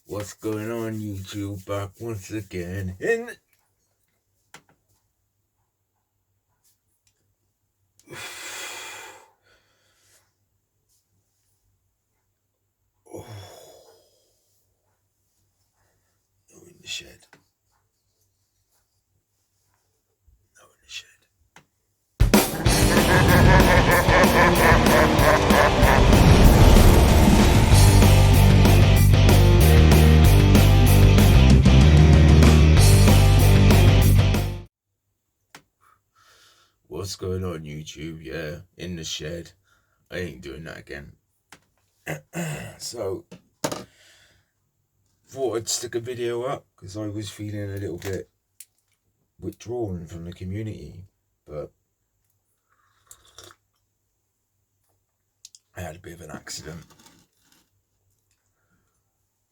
What's going on, YouTube? Back once again in in the shed. No, in the shed. What's going on, YouTube? Yeah, in the shed. I ain't doing that again. So, thought I'd stick a video up because I was feeling a little bit withdrawn from the community, but I had a bit of an accident.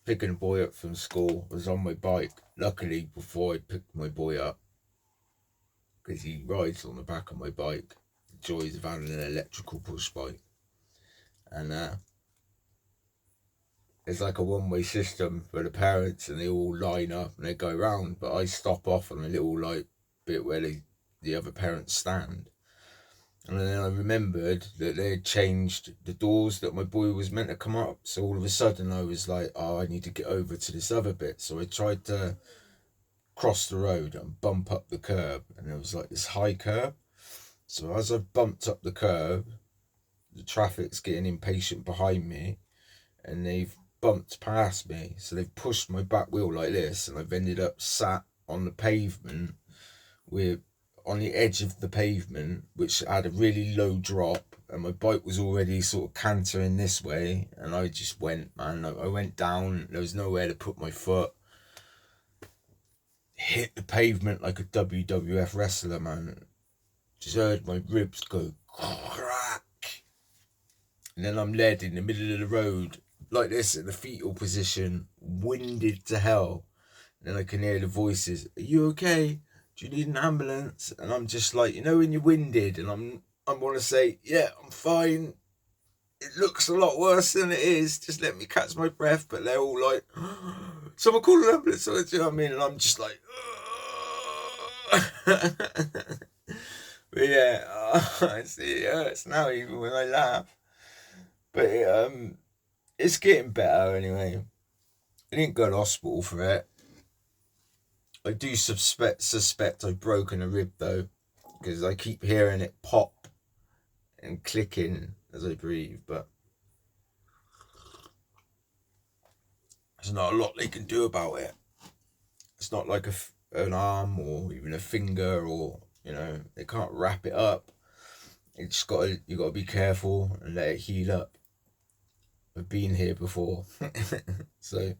Picking a boy up from school, I was on my bike. Luckily, before I picked my boy up, because he rides on the back of my bike, the joys of having an electrical push bike. And it's like a one-way system for the parents, and they all line up and they go round, but I stop off on a little like bit where the other parents stand. And then I remembered that they had changed the doors that my boy was meant to come up, so all of a sudden I was like, oh, I need to get over to this other bit. So I tried to cross the road and bump up the curb, and it was like this high curb. So as I bumped up the curb, the traffic's getting impatient behind me, and they've bumped past me, so they've pushed my back wheel like this, and I've ended up sat on the pavement on the edge of the pavement, which had a really low drop, and my bike was already sort of cantering this way, and I just went, man. I went down. There was nowhere to put my foot. Hit the pavement like a WWF wrestler, man. Just heard my ribs go crack, and then I'm led in the middle of the road like this in the fetal position, winded to hell. And then I can hear the voices, are you okay? Do you need an ambulance? And I'm just like, you know when you're winded, and I want to say, yeah, I'm fine. It looks a lot worse than it is. Just let me catch my breath. But they're all like, someone call an ambulance. Do you know what I mean? And I'm just like, but yeah, it hurts now even when I laugh. But it's getting better anyway. I didn't go to hospital for it. I do suspect I've broken a rib though, because I keep hearing it pop and clicking as I breathe, but there's not a lot they can do about it. It's not like an arm or even a finger, or they can't wrap it up. You gotta be careful and let it heal up. I've been here before. So,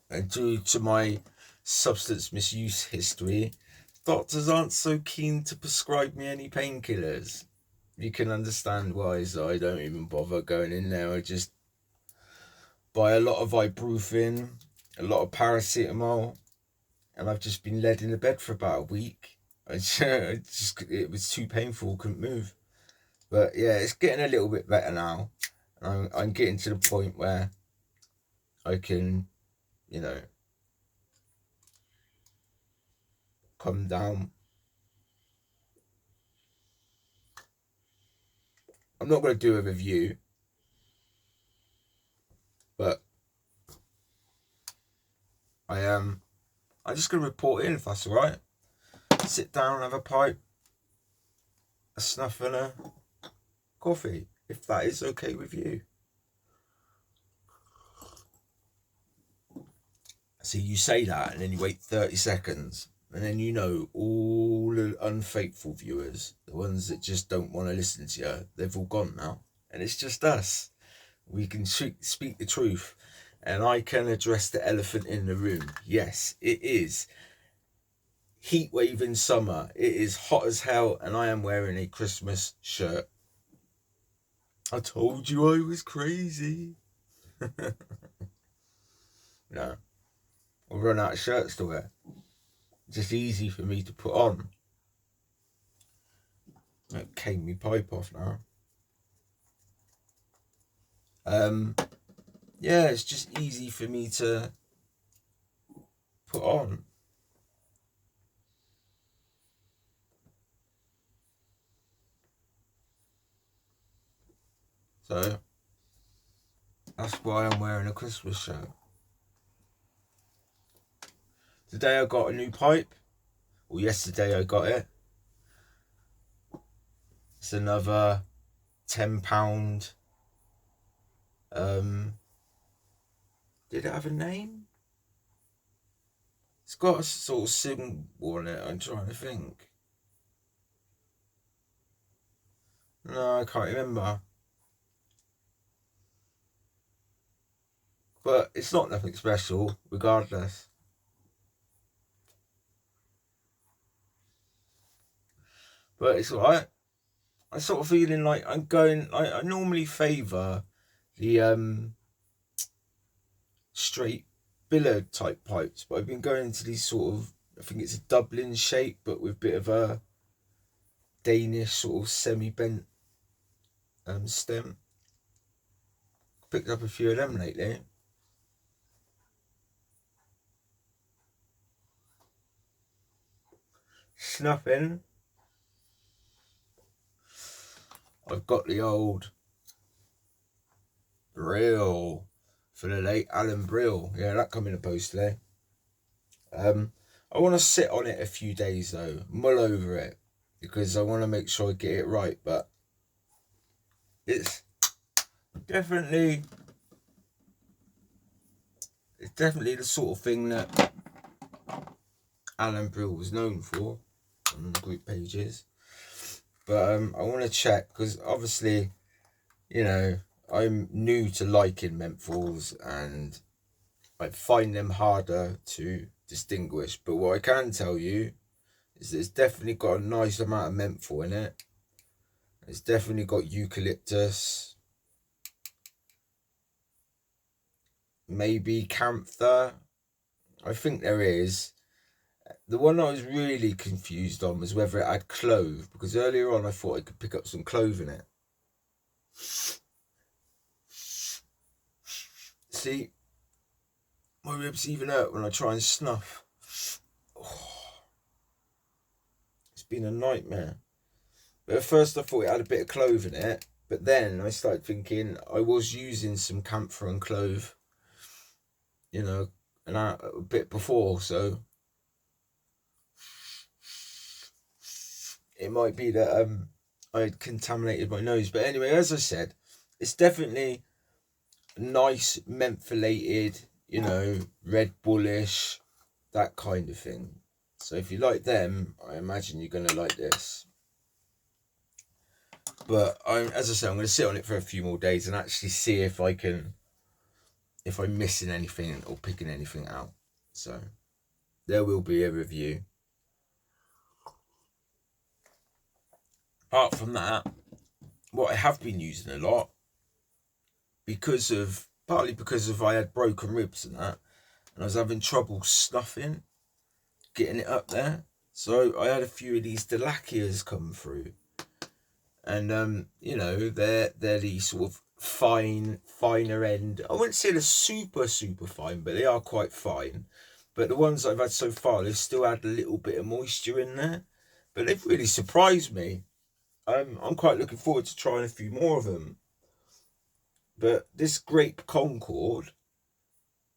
and due to my substance misuse history, doctors aren't so keen to prescribe me any painkillers. You can understand why, so I don't even bother going in there. I just buy a lot of ibuprofen, a lot of paracetamol, and I've just been led into bed for about a week. It was too painful, couldn't move. But yeah, it's getting a little bit better now. I'm getting to the point where I can, come down. I'm not going to do a review, but I'm just going to report in if that's all right. Sit down, have a pipe, a snuff, and a coffee, if that is okay with you. See, you say that and then you wait 30 seconds, and then all the unfaithful viewers, the ones that just don't want to listen to you, they've all gone now, and it's just us. We can speak the truth, and I can address the elephant in the room. Yes, it is heat wave in summer. It is hot as hell, and I am wearing a Christmas shirt. I told you I was crazy. No, I'll run out of shirts to wear. It's just easy for me to put on. That came me pipe off now. yeah, it's just easy for me to put on. So that's why I'm wearing a Christmas shirt. Today I got a new pipe. Well, yesterday I got it. It's another £10. Did it have a name? It's got a sort of symbol on it. I'm trying to think. No, I can't remember. But it's not nothing special, regardless. But it's alright. I'm sort of feeling like I'm going. I normally favour the straight billet type pipes, but I've been going into these sort of. I think it's a Dublin shape, but with a bit of a Danish sort of semi-bent stem. Picked up a few of them lately. Snuffing. I've got the old Brill for the late Alan Brill. Yeah, that come in the post today. I want to sit on it a few days though, mull over it, because I want to make sure I get it right. But it's definitely the sort of thing that Alan Brill was known for on the group pages. But I want to check, because obviously, you know, I'm new to liking menthols and I find them harder to distinguish. But what I can tell you is that it's definitely got a nice amount of menthol in it. It's definitely got eucalyptus, maybe camphor. I think there is. The one I was really confused on was whether it had clove, because earlier on I thought I could pick up some clove in it. See, my ribs even hurt when I try and snuff. Oh, it's been a nightmare. But at first I thought it had a bit of clove in it, but then I started thinking I was using some camphor and clove, you know, a bit before, so it might be that I had contaminated my nose. But anyway, as I said, it's definitely nice mentholated, you know, Red Bullish, that kind of thing. So if you like them, I imagine you're going to like this. But as I said, I'm going to sit on it for a few more days and actually see if I'm missing anything or picking anything out. So there will be a review. Apart from that, what I have been using a lot, partly because of I had broken ribs and that, and I was having trouble snuffing, getting it up there. So I had a few of these Delakias come through, and you know, they're the sort of finer end. I wouldn't say they're super fine, but they are quite fine. But the ones I've had so far, they've still had a little bit of moisture in there, but they've really surprised me. I'm quite looking forward to trying a few more of them. But this Grape Concord,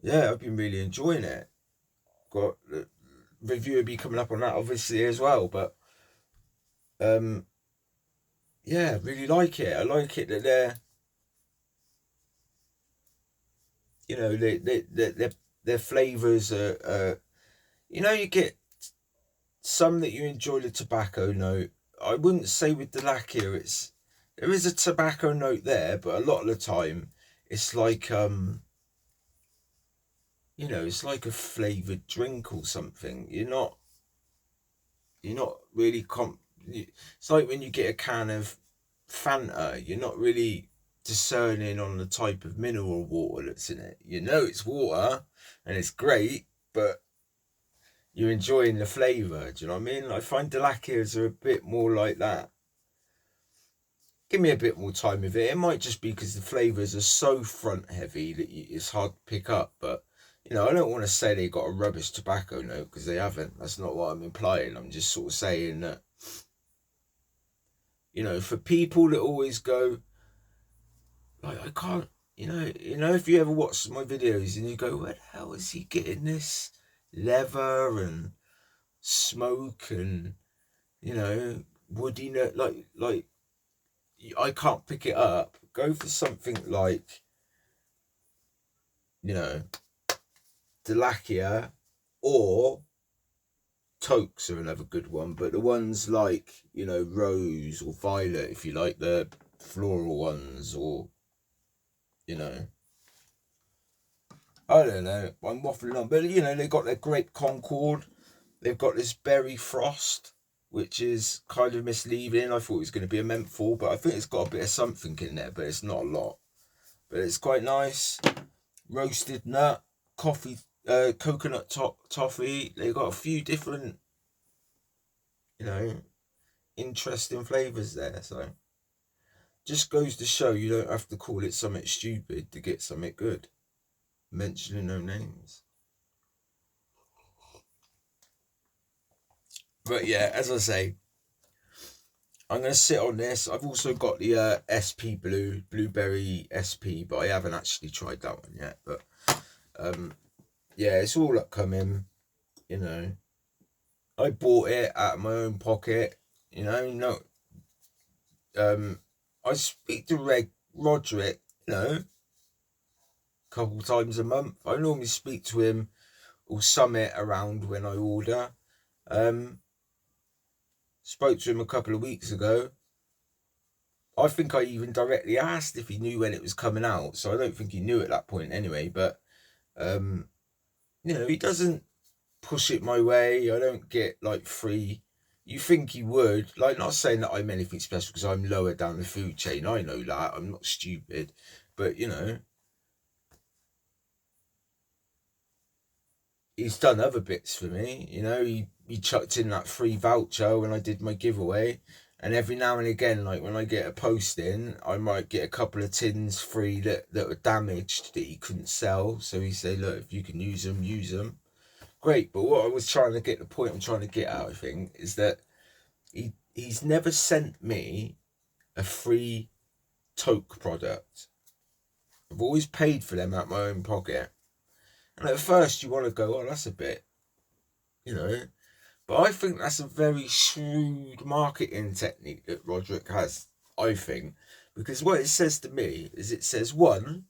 yeah, I've been really enjoying it. Got the review will be coming up on that obviously as well, but yeah, really like it. I like it that they're, you know, their flavours are, you know, you get some that you enjoy the tobacco note. I wouldn't say with the lacquer there is a tobacco note there, but a lot of the time it's like you know, it's like a flavoured drink or something. You're not really it's like when you get a can of Fanta, you're not really discerning on the type of mineral water that's in it. You know it's water and it's great, but you're enjoying the flavour. Do you know what I mean? I find Delakias are a bit more like that. give me a bit more time with it. It might just be because the flavours are so front heavy that it's hard to pick up. But, you know, I don't want to say they got a rubbish tobacco note, because they haven't. That's not what I'm implying. I'm just sort of saying that, you know, for people that always go, like, I can't, if you ever watch my videos and you go, where the hell is he getting this leather and smoke and, woody note, like I can't pick it up. Go for something like, Delakia or Tokes are another good one, but the ones like, Rose or Violet, if you like the floral ones, or, I don't know, I'm waffling on, but they got their Grape Concord, they've got this Berry Frost, which is kind of misleading. I thought it was going to be a menthol, but I think it's got a bit of something in there, but it's not a lot. But it's quite nice. Roasted nut, coffee, coconut toffee. They've got a few different, interesting flavours there. So just goes to show you don't have to call it something stupid to get something good. Mentioning no names. But yeah, as I say, I'm going to sit on this. I've also got the SP Blueberry SP, but I haven't actually tried that one yet. But yeah, it's all upcoming, I bought it out of my own pocket, I speak to Roderick, a couple times a month. I normally speak to him or summit around when I order. Spoke to him a couple of weeks ago. I think I even directly asked if he knew when it was coming out, so I don't think he knew at that point anyway, but he doesn't push it my way. I don't get like free. You think he would, like, not saying that I'm anything special because I'm lower down the food chain. I know that. I'm not stupid, but he's done other bits for me. He chucked in that free voucher when I did my giveaway. And every now and again, like when I get a post in, I might get a couple of tins free that were damaged that he couldn't sell. So he say, look, if you can use them, use them. Great. But what I was trying to get, the point I'm trying to get at, I think, is that he's never sent me a free toke product. I've always paid for them out of my own pocket. And at first you want to go, oh, that's a bit, But I think that's a very shrewd marketing technique that Roderick has, I think. Because what it says to me is, it says, one,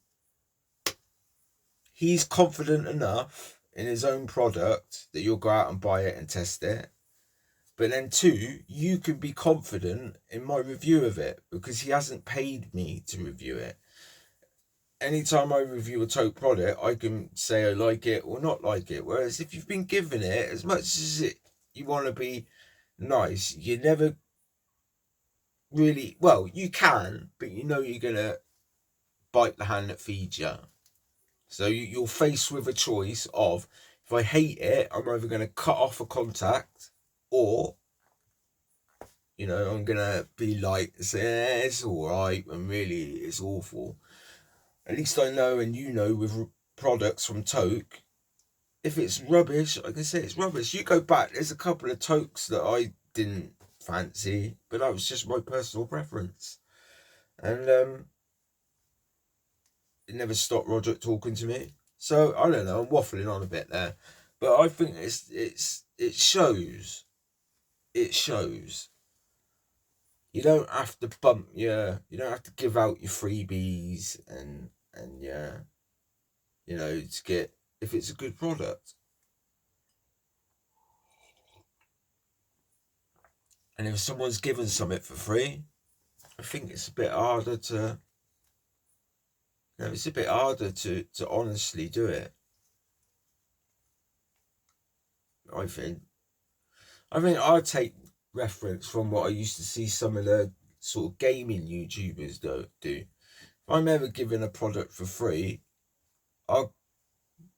he's confident enough in his own product that you'll go out and buy it and test it. But then two, you can be confident in my review of it because he hasn't paid me to review it. Anytime I review a tote product, I can say I like it or not like it. Whereas if you've been given it, as much as you want to be nice, you never really, well, you can, but you're going to bite the hand that feeds you. So you're faced with a choice of, if I hate it, I'm either going to cut off a contact, or I'm going to be like, say, it's all right, when really it's awful. At least I know, and with products from Toke, if it's rubbish, I can say it's rubbish. You go back, there's a couple of Tokes that I didn't fancy, but that was just my personal preference. And it never stopped Roderick talking to me. So I don't know, I'm waffling on a bit there. But I think it shows. It shows. You don't have to you don't have to give out your freebies and to get, if it's a good product. And if someone's given something for free, I think it's a bit harder to, to honestly do it. I think I take reference from what I used to see some of the sort of gaming YouTubers do. If I'm ever given a product for free, I'll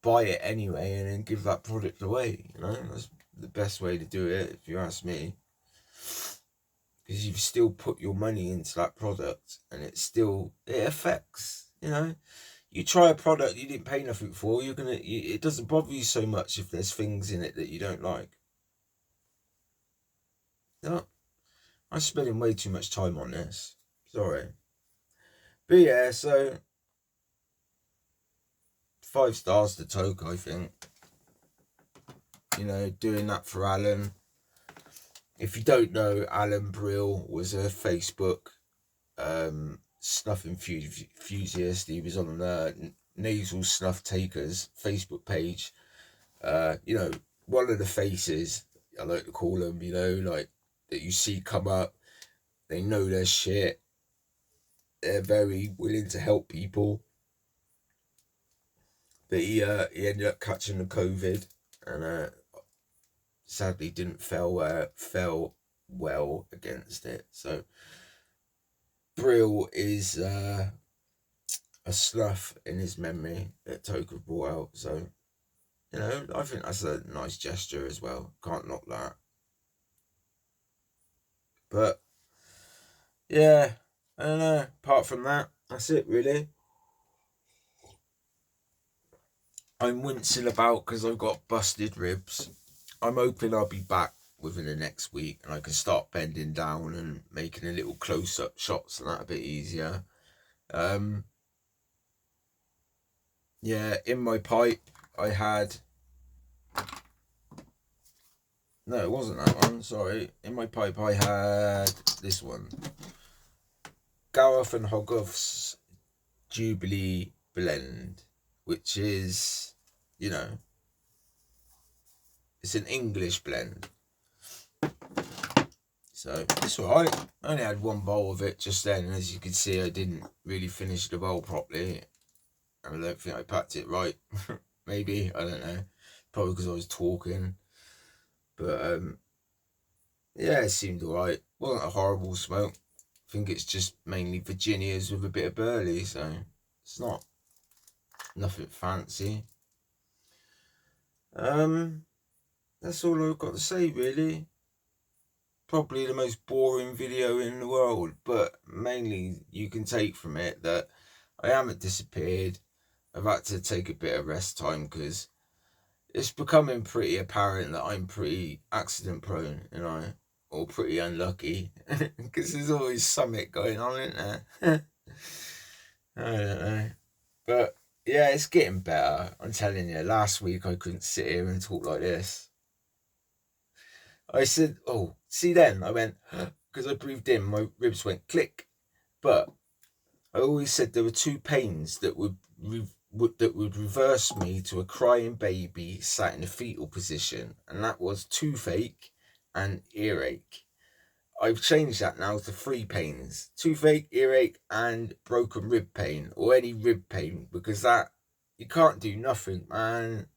buy it anyway and then give that product away. That's the best way to do it, if you ask me. because you've still put your money into that product, and it affects, you know. You try a product you didn't pay nothing for, it doesn't bother you so much if there's things in it that you don't like. No, I'm spending way too much time on this. Sorry. But yeah, so 5 stars to Toke, I think. You know, doing that for Alan. If you don't know, Alan Brill was a Facebook snuff enthusiast. He was on the Nasal Snuff Takers Facebook page. You know, one of the faces, I like to call them, you know, like that you see come up. They know their shit. They're very willing to help people. But he ended up catching the COVID, and sadly didn't fell well against it. So Brill is a snuff in his memory that Toker brought out. So, you know, I think that's a nice gesture as well. Can't knock that. But yeah, I don't know. Apart from that, that's it really. I'm wincing about because I've got busted ribs. I'm hoping I'll be back within the next week and I can start bending down and making a little close-up shots and that a bit easier. Yeah, in my pipe I had... No, it wasn't that one, sorry. In my pipe I had this one. Gareth and Hogarth's Jubilee Blend, which is, you know, it's an English blend. So it's alright. I only had one bowl of it just then, and as you can see, I didn't really finish the bowl properly. I don't think I packed it right. Maybe, I don't know. Probably because I was talking. But yeah, it seemed alright. Wasn't a horrible smoke. I think it's just mainly Virginias with a bit of burley, so it's not nothing fancy. That's all I've got to say really. Probably the most boring video in the world, but mainly you can take from it that I haven't disappeared. I've had to take a bit of rest time because it's becoming pretty apparent that I'm pretty accident prone, you know, or pretty unlucky, because there's always something going on, isn't there? I don't know. But yeah, it's getting better. I'm telling you, last week I couldn't sit here and talk like this. I said, oh, see then, I went, because I breathed in, my ribs went click. But I always said there were 2 pains that would reverse me to a crying baby sat in a fetal position, and that was toothache and earache. I've changed that now to 3 pains: toothache, earache, and broken rib pain, or any rib pain, because that, you can't do nothing, man.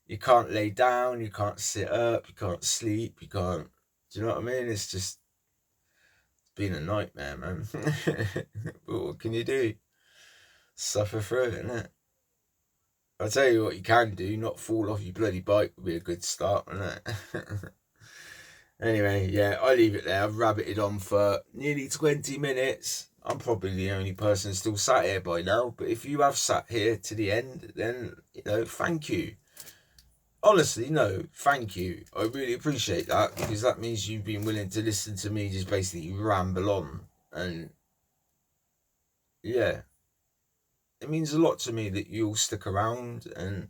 You can't lay down, you can't sit up, you can't sleep, you can't, do you know what I mean? It's just been a nightmare, man. But what can you do? Suffer through it, innit? I'll tell you what you can do, not fall off your bloody bike would be a good start, wouldn't it? Anyway, yeah, I'll leave it there. I've rabbited on for nearly 20 minutes. I'm probably the only person still sat here by now, but if you have sat here to the end, then, you know, thank you. Honestly, no, thank you. I really appreciate that, because that means you've been willing to listen to me just basically ramble on. And yeah, it means a lot to me that you'll stick around, and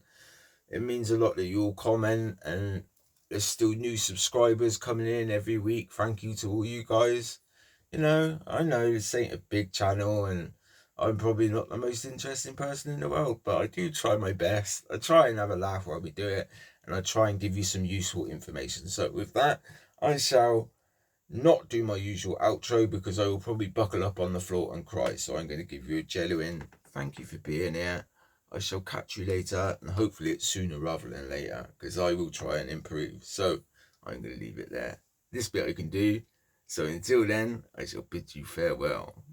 it means a lot that you'll comment, and there's still new subscribers coming in every week. Thank you to all you guys. You know, I know this ain't a big channel and I'm probably not the most interesting person in the world, but I do try my best. I try and have a laugh while we do it, and I try and give you some useful information. So with that, I shall not do my usual outro, because I will probably buckle up on the floor and cry. So I'm going to give you a genuine thank you for being here. I shall catch you later, and hopefully it's sooner rather than later, because I will try and improve. So I'm going to leave it there. This bit I can do. So until then, I shall bid you farewell.